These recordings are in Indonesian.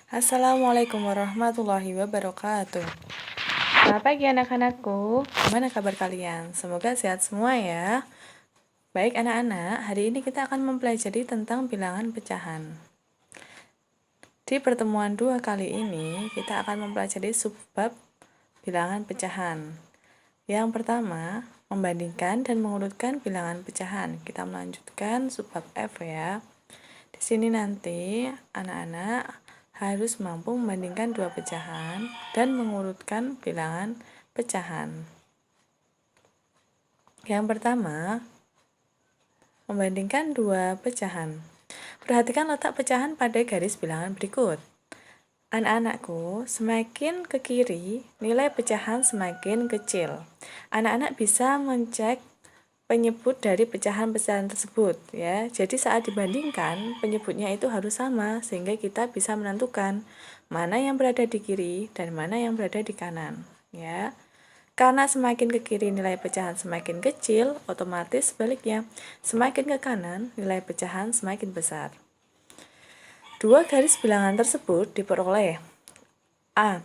Assalamualaikum warahmatullahi wabarakatuh. Selamat pagi anak-anakku. Gimana kabar kalian? Semoga sehat semua ya. Baik anak-anak, hari ini kita akan mempelajari tentang bilangan pecahan. Di pertemuan 2 kali ini, kita akan mempelajari subbab bilangan pecahan. Yang pertama, membandingkan dan mengurutkan bilangan pecahan. Kita melanjutkan subbab F ya. Di sini nanti anak-anak harus mampu membandingkan dua pecahan dan mengurutkan bilangan pecahan. Yang pertama, membandingkan dua pecahan. Perhatikan letak pecahan pada garis bilangan berikut. Anak-anakku, semakin ke kiri, nilai pecahan semakin kecil. Anak-anak bisa mencek penyebut dari pecahan-pecahan tersebut ya. Jadi saat dibandingkan, penyebutnya itu harus sama sehingga kita bisa menentukan mana yang berada di kiri dan mana yang berada di kanan ya. Karena semakin ke kiri nilai pecahan semakin kecil, otomatis sebaliknya semakin ke kanan nilai pecahan semakin besar. Dua garis bilangan tersebut diperoleh A.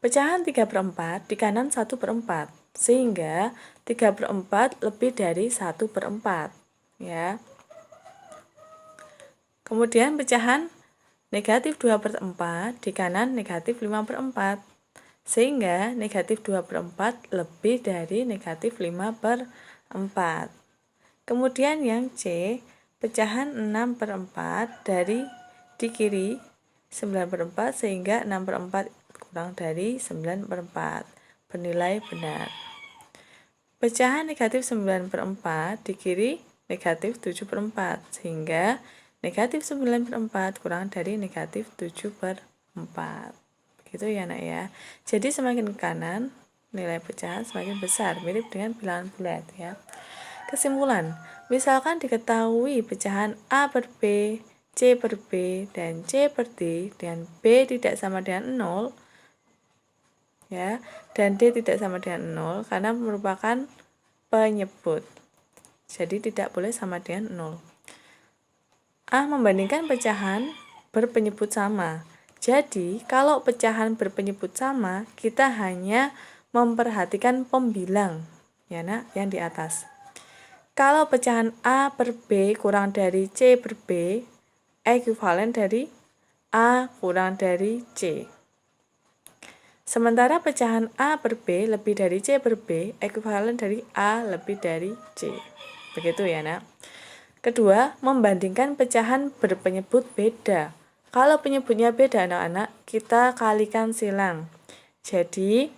Pecahan 3/4 di kanan 1/4 sehingga 3/4 lebih dari 1/4 ya. Kemudian pecahan negatif 2/4 di kanan negatif 5/4 sehingga negatif 2/4 lebih dari negatif 5/4. Kemudian yang C, pecahan 6/4 dari di kiri 9/4 sehingga 6/4 kurang dari 9/4 bernilai benar. Pecahan negatif 9/4 di kiri negatif 7/4 sehingga negatif 9/4 kurang dari negatif 7/4. Begitu ya nak ya. Jadi semakin ke kanan nilai pecahan semakin besar, mirip dengan bilangan bulat ya. Kesimpulan, misalkan diketahui pecahan A per B, C per B, dan C per D, dan B tidak sama dengan 0 ya, dan D tidak sama dengan 0 karena merupakan penyebut. Jadi tidak boleh sama dengan 0. A membandingkan pecahan berpenyebut sama. Jadi kalau pecahan berpenyebut sama, kita hanya memperhatikan pembilang ya nak yang di atas. Kalau pecahan A per B kurang dari C per B, ekuivalen dari A kurang dari C. Sementara pecahan A per B lebih dari C per B, ekuivalen dari A lebih dari C. Begitu ya nak. Kedua, membandingkan pecahan berpenyebut beda. Kalau penyebutnya beda anak-anak, kita kalikan silang. Jadi,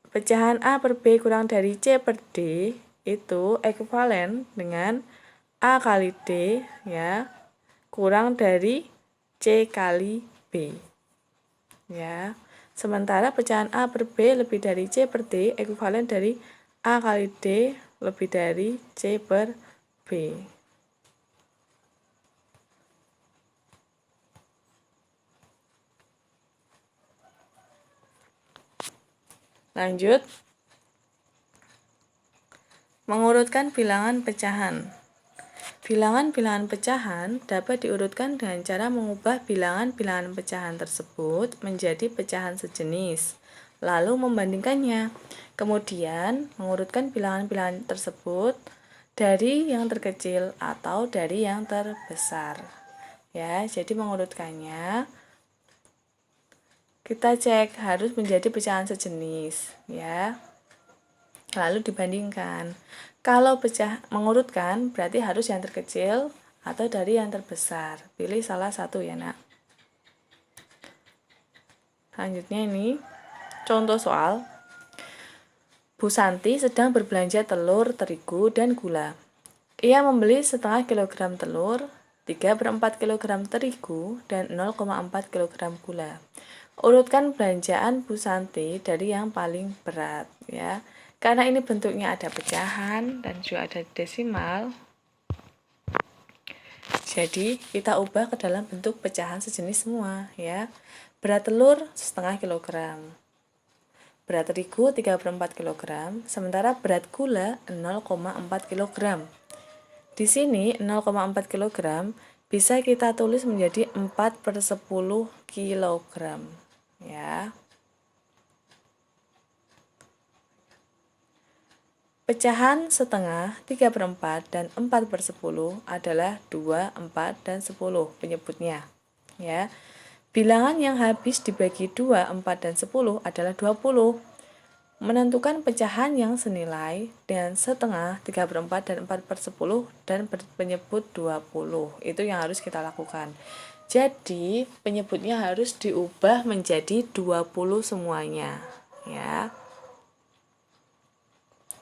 pecahan A per B kurang dari C per D itu ekuivalen dengan A kali D ya, kurang dari C kali B. Ya. Sementara pecahan A per B lebih dari C per D ekuivalen dari A kali D lebih dari C per B. Lanjut. Mengurutkan bilangan pecahan. Bilangan-bilangan pecahan dapat diurutkan dengan cara mengubah bilangan-bilangan pecahan tersebut menjadi pecahan sejenis, lalu membandingkannya. Kemudian, mengurutkan bilangan-bilangan tersebut dari yang terkecil atau dari yang terbesar. Ya, jadi mengurutkannya kita cek harus menjadi pecahan sejenis, ya. Lalu dibandingkan. Kalau mengurutkan berarti harus yang terkecil atau dari yang terbesar. Pilih salah satu ya nak. Selanjutnya ini contoh soal. Bu Santi sedang berbelanja telur, terigu, dan gula. Ia membeli setengah kilogram telur, 3/4 kilogram terigu, dan 0,4 kilogram gula. Urutkan belanjaan Bu Santi dari yang paling berat ya. Karena ini bentuknya ada pecahan dan juga ada desimal, jadi kita ubah ke dalam bentuk pecahan sejenis semua ya. Berat telur setengah kilogram, berat terigu 3/4 kilogram, sementara berat gula 0,4 kilogram. Di sini 0,4 kilogram bisa kita tulis menjadi 4/10 kilogram, ya. Pecahan setengah, 3/4, dan 4/10 adalah 2, 4, dan 10 penyebutnya, ya. Bilangan yang habis dibagi 2, 4, dan 10 adalah 20. Menentukan pecahan yang senilai dengan setengah, 3/4, dan 4/10 dan penyebut 20. Itu yang harus kita lakukan. Jadi, penyebutnya harus diubah menjadi 20 semuanya, ya.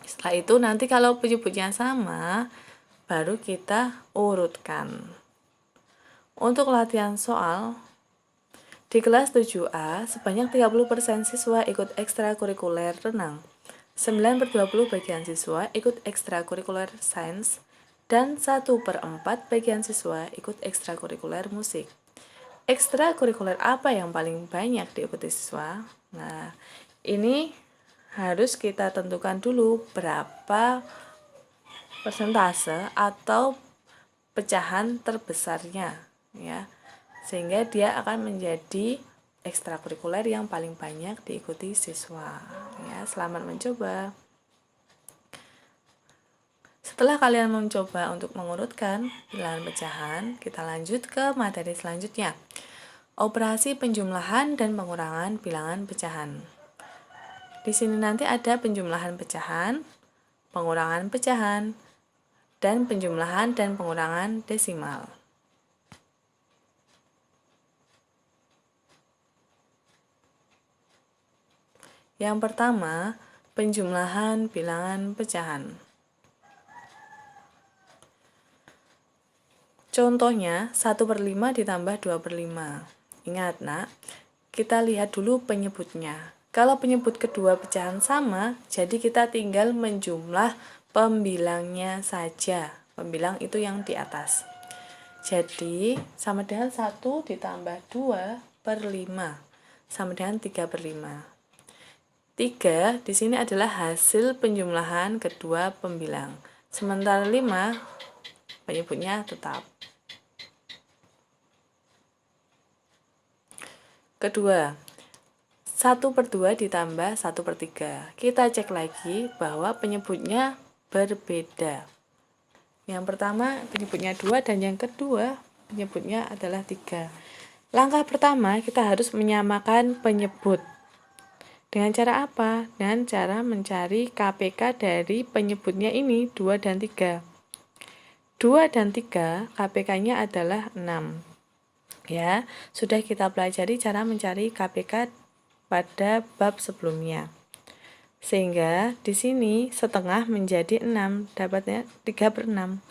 Setelah itu nanti kalau penyebutnya sama, baru kita urutkan. Untuk latihan soal, di kelas 7A, sebanyak 30% siswa ikut ekstrakurikuler renang, 9/20 bagian siswa ikut ekstrakurikuler sains, dan 1/4 bagian siswa ikut ekstrakurikuler musik. Ekstrakurikuler apa yang paling banyak diikuti siswa? Nah, ini harus kita tentukan dulu berapa persentase atau pecahan terbesarnya, ya, sehingga dia akan menjadi ekstrakurikuler yang paling banyak diikuti siswa, ya. Selamat mencoba. Setelah kalian mencoba untuk mengurutkan bilangan pecahan, kita lanjut ke materi selanjutnya, operasi penjumlahan dan pengurangan bilangan pecahan. Di sini nanti ada penjumlahan pecahan, pengurangan pecahan, dan penjumlahan dan pengurangan desimal. Yang pertama, penjumlahan bilangan pecahan. Contohnya, 1/5 ditambah 2/5. Ingat, nak, kita lihat dulu penyebutnya. Kalau penyebut kedua pecahan sama, jadi kita tinggal menjumlah pembilangnya saja. Pembilang itu yang di atas. Jadi, sama dengan 1 ditambah 2/5, sama dengan 3/5. 3 di sini adalah hasil penjumlahan kedua pembilang. Sementara 5 penyebutnya tetap. Kedua, 1/2 ditambah 1/3. Kita cek lagi bahwa penyebutnya berbeda. Yang pertama penyebutnya 2 dan yang kedua penyebutnya adalah 3. Langkah pertama kita harus menyamakan penyebut. Dengan cara apa? Dengan cara mencari KPK dari penyebutnya ini 2 dan 3. 2 dan 3 KPK-nya adalah 6. Ya, sudah kita pelajari cara mencari KPK pada bab sebelumnya. Sehingga di sini setengah menjadi 6, dapatnya 3/6.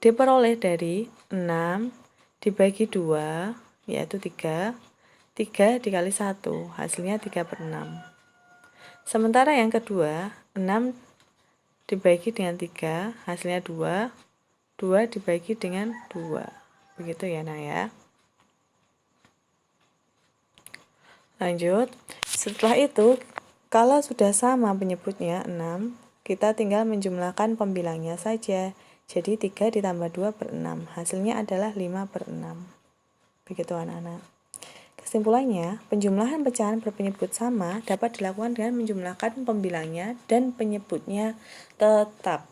Diperoleh dari 6 dibagi 2, yaitu 3. 3 dikali 1, hasilnya 3/6. Sementara yang kedua, 6 dibagi dengan 3, hasilnya 2. 2 dibagi dengan 2. Begitu ya, nah ya. Lanjut, setelah itu, kalau sudah sama penyebutnya 6, kita tinggal menjumlahkan pembilangnya saja. Jadi 3 ditambah 2/6, hasilnya adalah 5/6. Begitu anak-anak. Kesimpulannya, penjumlahan pecahan berpenyebut sama dapat dilakukan dengan menjumlahkan pembilangnya dan penyebutnya tetap.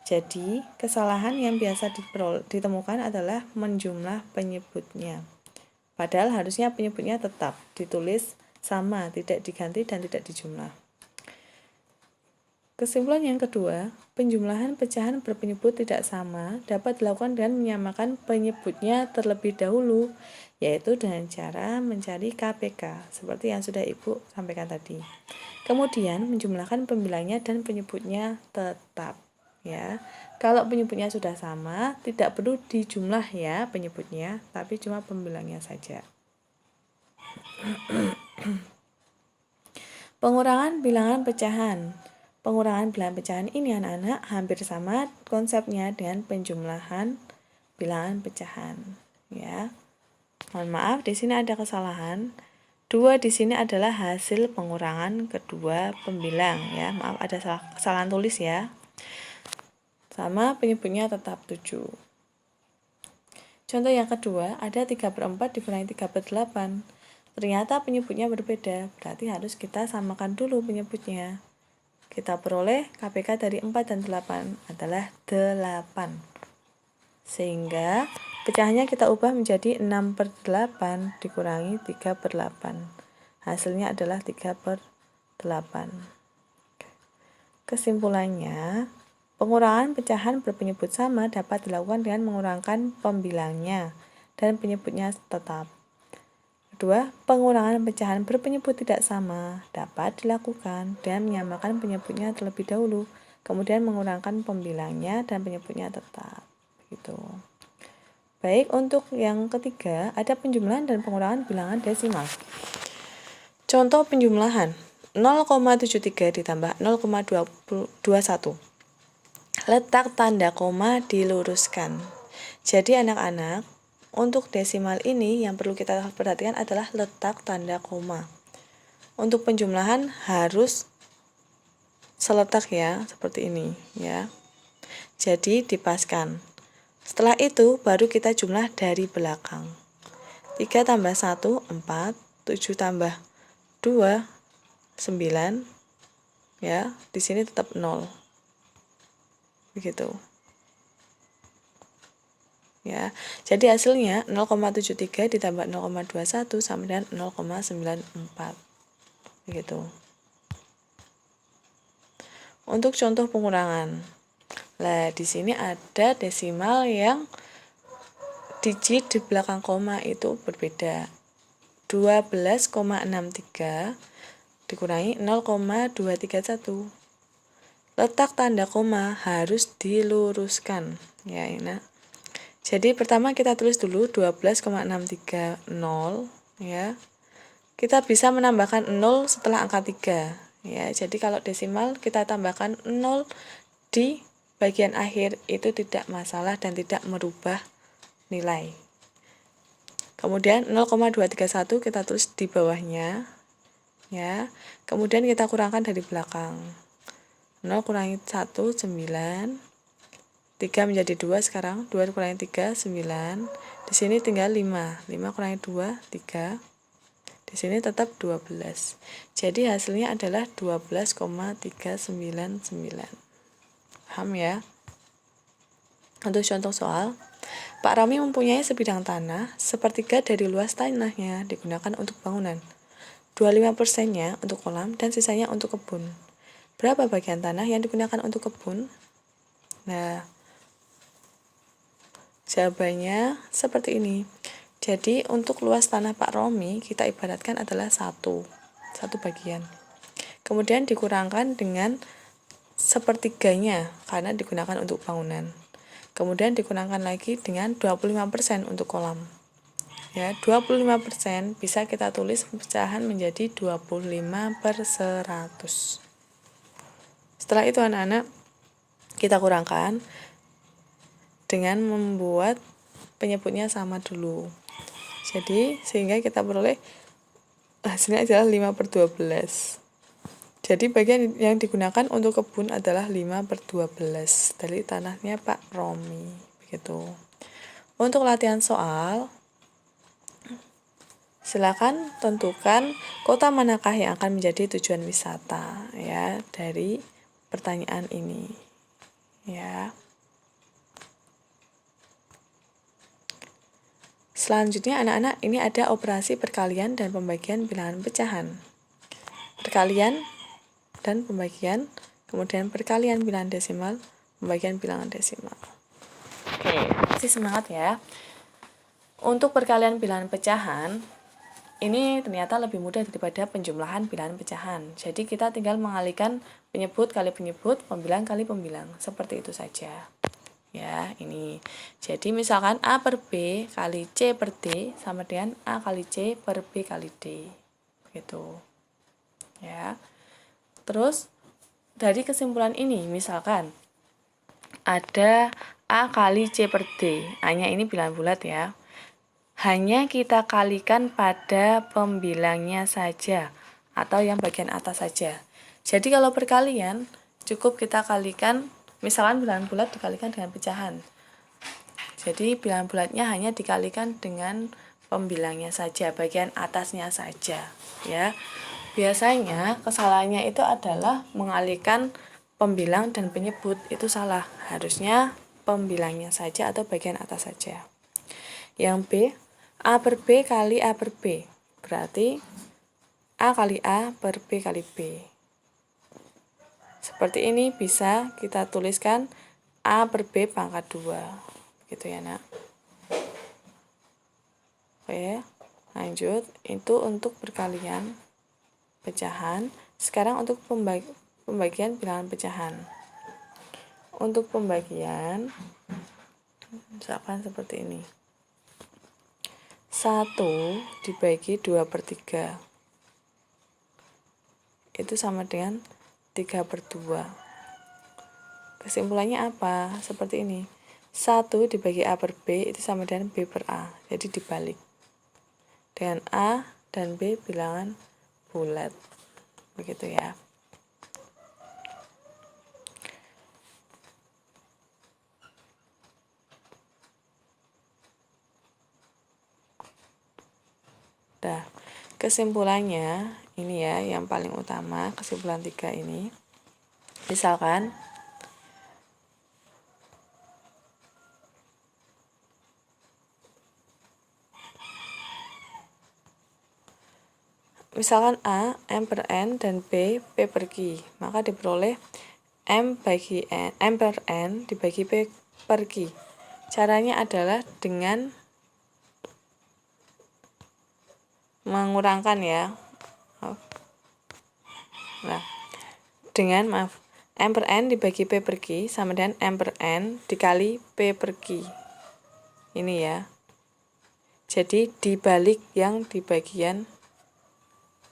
Jadi, kesalahan yang biasa ditemukan adalah menjumlah penyebutnya. Padahal harusnya penyebutnya tetap ditulis sama, tidak diganti dan tidak dijumlah. Kesimpulan yang kedua, penjumlahan pecahan berpenyebut tidak sama dapat dilakukan dengan menyamakan penyebutnya terlebih dahulu, yaitu dengan cara mencari KPK, seperti yang sudah Ibu sampaikan tadi. Kemudian menjumlahkan pembilangnya dan penyebutnya tetap. Ya, kalau penyebutnya sudah sama, tidak perlu dijumlah ya penyebutnya, tapi cuma pembilangnya saja. Pengurangan bilangan pecahan. Pengurangan bilangan pecahan ini anak-anak hampir sama konsepnya dengan penjumlahan bilangan pecahan. Ya, mohon maaf di sini ada kesalahan. 2 di sini adalah hasil pengurangan kedua pembilang ya. Maaf ada kesalahan tulis ya. Sama penyebutnya tetap 7. Contoh yang kedua, ada 3/4 dikurangi 3/8. Ternyata penyebutnya berbeda, berarti harus kita samakan dulu penyebutnya. Kita peroleh KPK dari 4 dan 8 adalah 8. Sehingga pecahannya kita ubah menjadi 6/8 dikurangi 3/8. Hasilnya adalah 3/8. Kesimpulannya, pengurangan pecahan berpenyebut sama dapat dilakukan dengan mengurangkan pembilangnya dan penyebutnya tetap. Kedua, pengurangan pecahan berpenyebut tidak sama dapat dilakukan dengan menyamakan penyebutnya terlebih dahulu, kemudian mengurangkan pembilangnya dan penyebutnya tetap. Gitu. Baik, untuk yang ketiga, ada penjumlahan dan pengurangan bilangan desimal. Contoh penjumlahan, 0,73 ditambah 0,21. Letak tanda koma diluruskan. Jadi anak-anak, untuk desimal ini yang perlu kita perhatikan adalah letak tanda koma. Untuk penjumlahan harus seletak ya, seperti ini ya. Jadi dipaskan. Setelah itu baru kita jumlah dari belakang. 3 tambah 1, 4, 7 tambah 2, 9. Ya, di sini tetap 0. Begitu. Ya, jadi hasilnya 0,73 ditambah 0,21 sama dengan 0,94. Begitu. Untuk contoh pengurangan. Nah, di sini ada desimal yang digit di belakang koma itu berbeda. 12,63 dikurangi 0,231. Letak tanda koma harus diluruskan. Ya, ini. Jadi pertama kita tulis dulu 12,630 ya. Kita bisa menambahkan 0 setelah angka 3 ya. Jadi kalau desimal kita tambahkan 0 di bagian akhir itu tidak masalah dan tidak merubah nilai. Kemudian 0,231 kita tulis di bawahnya ya. Kemudian kita kurangkan dari belakang. 0 kurangi 1 9. 3 menjadi 2 sekarang, 2 kurangi 3, 9. Di sini tinggal 5. 5 kurangi 2, 3. Di sini tetap 12. Jadi hasilnya adalah 12,399. Paham ya? Untuk contoh soal, Pak Rami mempunyai sebidang tanah, sepertiga dari luas tanahnya digunakan untuk bangunan. 25%-nya untuk kolam dan sisanya untuk kebun. Berapa bagian tanah yang digunakan untuk kebun? Nah, jawabannya seperti ini. Jadi untuk luas tanah Pak Romi kita ibaratkan adalah satu bagian. Kemudian dikurangkan dengan sepertiganya karena digunakan untuk bangunan. Kemudian dikurangkan lagi dengan 25% untuk kolam. Ya, 25% bisa kita tulis pecahan menjadi 25/100. Setelah itu anak-anak kita kurangkan dengan membuat penyebutnya sama dulu. Jadi sehingga kita peroleh hasilnya adalah 5/12. Jadi bagian yang digunakan untuk kebun adalah 5/12 dari tanahnya Pak Romi. Begitu. Untuk latihan soal, silakan tentukan kota manakah yang akan menjadi tujuan wisata ya dari pertanyaan ini. Ya. Selanjutnya anak-anak ini ada operasi perkalian dan pembagian bilangan pecahan. Perkalian dan pembagian, kemudian perkalian bilangan desimal, pembagian bilangan desimal. Oke, masih semangat ya. Untuk perkalian bilangan pecahan, ini ternyata lebih mudah daripada penjumlahan bilangan pecahan. Jadi kita tinggal mengalihkan penyebut kali penyebut, pembilang kali pembilang. Seperti itu saja. Ya, ini. Jadi misalkan A per B kali C per D sama dengan A kali C per B kali D. Begitu. Ya. Terus dari kesimpulan ini misalkan ada A kali C per D. A-nya ini bilangan bulat ya. Hanya kita kalikan pada pembilangnya saja atau yang bagian atas saja. Jadi kalau perkalian cukup kita kalikan, misalkan bilangan bulat dikalikan dengan pecahan. Jadi bilangan bulatnya hanya dikalikan dengan pembilangnya saja, bagian atasnya saja ya. Biasanya kesalahannya itu adalah mengalihkan pembilang dan penyebut, itu salah. Harusnya pembilangnya saja atau bagian atas saja. Yang B, A per B kali A per B. Berarti A kali A per B kali B. Seperti ini bisa kita tuliskan A per B pangkat 2. Gitu ya, Nak. Oke, lanjut. Itu untuk perkalian pecahan. Sekarang untuk pembagian bilangan pecahan. Untuk pembagian, misalkan seperti ini. 1 dibagi 2 per 3. Itu sama dengan 3 per 2. Kesimpulannya apa? Seperti ini. 1 dibagi A per B itu sama dengan B per A. Jadi dibalik. Dengan A dan B bilangan bulat. Begitu ya. Nah, kesimpulannya ini ya yang paling utama, kesimpulan 3 ini. Misalkan A, M per N, dan B, P per Q. Maka diperoleh M per N dibagi P per Q. Caranya adalah dengan mengurangkan ya. Nah, dengan M per N dibagi P per Q sama dengan M per N dikali P per Q. Ini ya. Jadi dibalik yang di bagian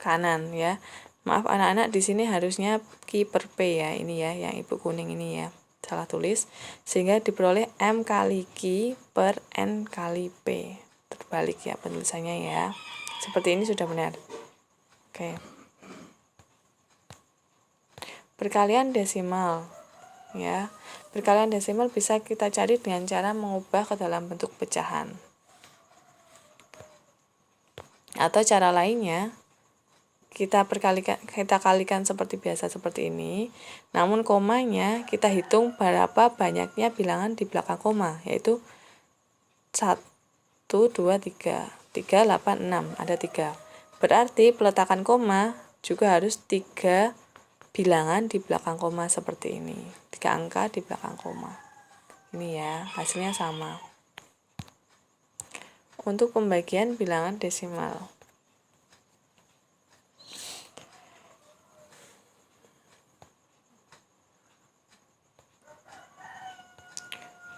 kanan ya. Maaf anak-anak, di sini harusnya Q per P ya. Ini ya, yang ibu kuning ini ya. Salah tulis. Sehingga diperoleh M kali Q per N kali P. Terbalik ya penulisannya ya. Seperti ini sudah benar. Oke. Perkalian desimal. Ya. Perkalian desimal bisa kita cari dengan cara mengubah ke dalam bentuk pecahan. Atau cara lainnya, kita kalikan seperti biasa seperti ini. Namun komanya kita hitung berapa banyaknya bilangan di belakang koma, yaitu 1, 2, 3, 3, 8, 6, ada 3. Berarti peletakan koma juga harus 3 bilangan di belakang koma seperti ini. 3 angka di belakang koma. Ini ya, hasilnya sama. Untuk pembagian bilangan desimal.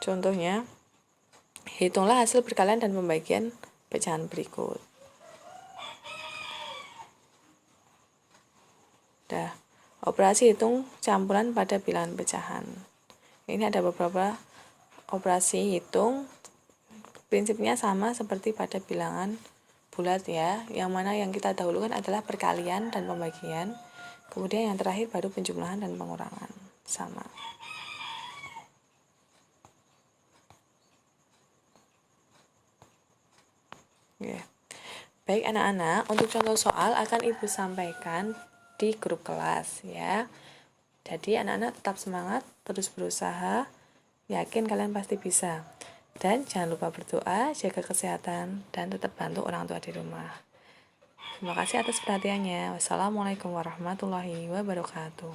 Contohnya, hitunglah hasil perkalian dan pembagian pecahan berikut. Operasi hitung campuran pada bilangan pecahan. Ini ada beberapa operasi hitung. Prinsipnya sama seperti pada bilangan bulat ya. Yang mana yang kita dahulukan adalah perkalian dan pembagian. Kemudian yang terakhir baru penjumlahan dan pengurangan. Sama. Yeah. Baik anak-anak, untuk contoh soal akan Ibu sampaikan di grup kelas ya. Jadi anak-anak tetap semangat, terus berusaha, yakin kalian pasti bisa. Dan jangan lupa berdoa, jaga kesehatan, dan tetap bantu orang tua di rumah. Terima kasih atas perhatiannya. Wassalamualaikum warahmatullahi wabarakatuh.